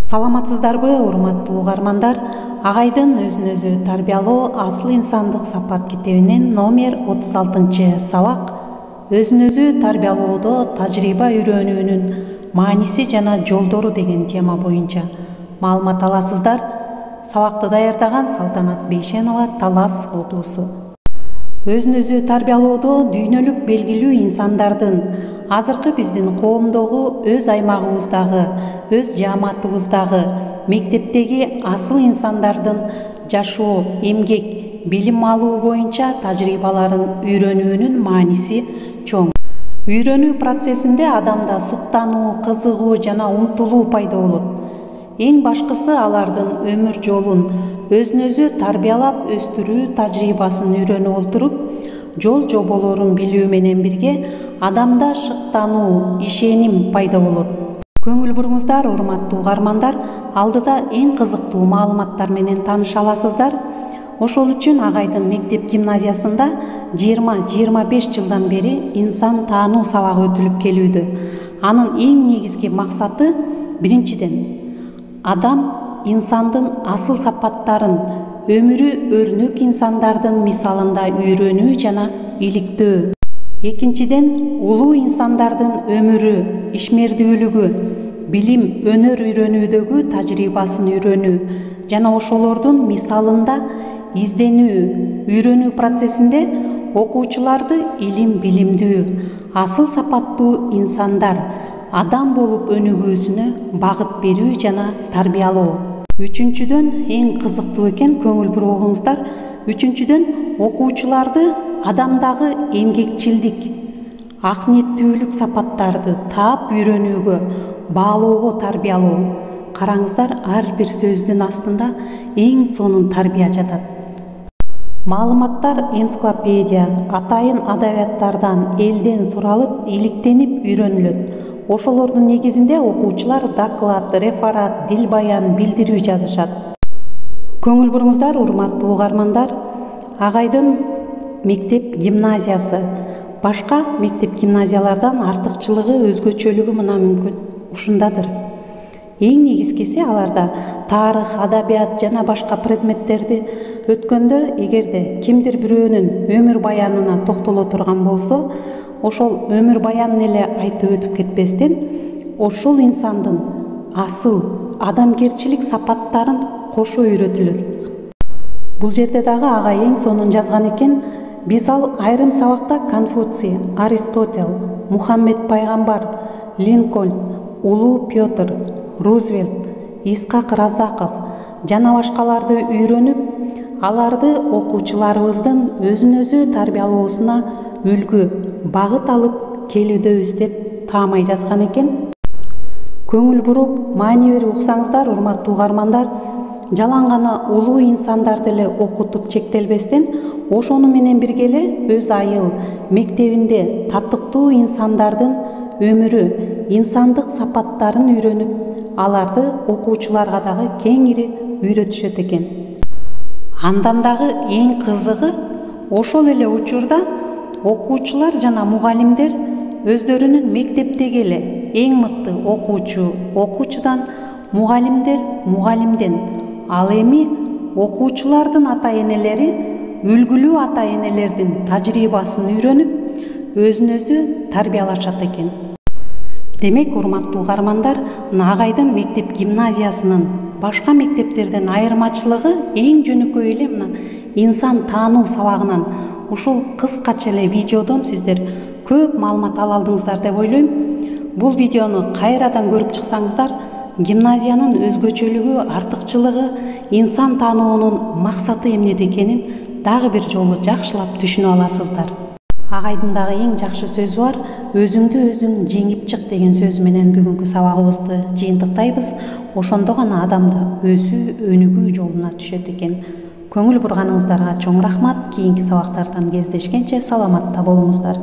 Саламатсыздарбы, урматтуу угармандар? Агайдын өзүн өзү тарбиялоо асыл инсандык сапат китебинен номер 36 сабак өзүн өзү тарбиялоодо тажрыйба үйрөнүүнүн мааниси жана жолдору деген тема боюнча маалымат аласыздар. Сабакты даярдаган Салтанат Бейшенова, Талас облусу. Өзүн өзү тарбиялоодо дүйнөлүк белгилүү инсандардын азыркы биздин коомдогу, өз аймагыбыздагы, өз жааматыбыздагы, мектептеги асыл инсандардын жашоо, эмгек, билим алуу боюнча тажрыйбаларын үйрөнүүнүн мааниси чоң. Үйрөнүү процессинде адамда суктануу, кызыгуу жана умтулуу пайда болот. Эң башкысы алардын өмүр жолун өзүн өзү тарбиялап өстүрүү тажрыйбасын үйрөнүп олтуруп, жол жоболорун билүү менен бирге адамда шыктануу, ишеним пайда болот. Көңүл буруңуздар, урматтуу угармандар, алдыда эң кызыктуу маалыматтар менен тааныша аласыздар. Ошол үчүн Агайдын мектеп гимназиясында 20-25 жылдан бери инсан таануу сабагы өтүлүп келүүдө. Анын эң негизги максаты биринчиден адам инсандын асыл сапаттарын, өмүрү өрнөк инсандардын мисалында үйрөнүү жана иликтөө. Экинчиден, улуу инсандардын өмүрү, ишмердүүлүгү, билим, өнөр үйрөнүүдөгү тажрыйбасын үйрөнүү жана ошолордун мисалында изденүү. Үйрөнүү процессинде окуучуларды илим билимдүү, асыл сапаттуу инсандар, адам болуп өнүгүүсүнө багыт берүү жана тарбиялоо. Үчүнчүдөн, эң кызыктуу экен, көңүл буруңуздар. Үчүнчүдөн, окуучуларды адамдагы эмгекчилдик, ак ниеттүүлүк сапаттарды таап үйрөнүүгө, баалоого тарбиялоо. Караңыздар, ар бир сөздүн астында эң сонун тарбия жатат. Маалыматтар энциклопедия, атайын адабияттардан, элден суралып, иликтенип үйрөнүлөт. Ошолордун негизинде окуучулар доклад, реферат, дил баян, билдирүү жазышат. Көңүл буруңуздар, урматтуу угармандар, Агайдын мектеп гимназиясы башка мектеп гимназиялардан артыкчылыгы, өзгөчөлүгү мына мүмкүн ушундадыр. Эң негизгиси аларда тарых, адабият жана башка предметтерди өткөндө эгерде кимдир бирөөнүн өмүр баянына токтоло турган болсо, ошол өмүр баянын эле айтып өтүп кетпестен, ошол инсандын асыл адамгерчилик сапаттарын кошо үйрөтүлөт. Бул жерде дагы Агай эң сонун жазган экен. Биз айрым сабакта Конфуций, Аристотель, Мухаммед пайгамбар, Линкольн, улуу Петр, Рузвельт, Исхак Разаков жана башкаларды үйрөнүп, аларды окуучуларыбыздын өзүн өзү тарбиялоосуна үлгү, багыт алып келүүдөбүз деп таамай жазган экен. Көңүл буруп, маани берип уксаңыздар, урматтуу угармандар, жалаң гана улуу инсандарды эле окутуп чектелбестен, ошону менен бирге эле өз айыл мектебинде татыктуу инсандардын өмүрү, инсандык сапаттарын үйрөнүп, аларды окуучуларга дагы кеңири үйрөтүшөт экен. Андан дагы эң кызыгы, ошол эле учурда окуучулар жана мугалимдер өздөрүнүн мектептеги эле эң мыкты окуучу окуучудан, мугалимдер мугалимден, ал эми окуучулардын ата-энелери үлгүлүү ата-энелердин тажрыйбасын үйрөнүп, өзүн өзү тарбиялашат экен. Демек, урматтуу угармандар, Агайдын мектеп гимназиясынын башка мектептерден айырмачылыгы эң жөнөкөй эле мына инсан таануу сабагынан. Ушул кыскача эле видеодон сиздер көп маалымат ала алдыңыздар деп ойлойм. Бул видеону кайрадан көрүп чыксаңыздар, гимназиянын өзгөчөлүгү, артыкчылыгы, инсан таануунун максаты эмнеде экенин дагы бир жолу жакшылап түшүнүп аласыздар. Агайдын дагы эң жакшы сөзү бар, өзүңдү өзүң жеңип чык деген сөзү менен бүгүнкү сабагыбызды жыйынтыктайбыз. Ошондо гана адамда өсүү, өнүгүү жолуна түшөт экен. Көңүл бурганыңыздарга чоң рахмат. Кийинки сабактардан кездешкенче саламатта болуңуздар.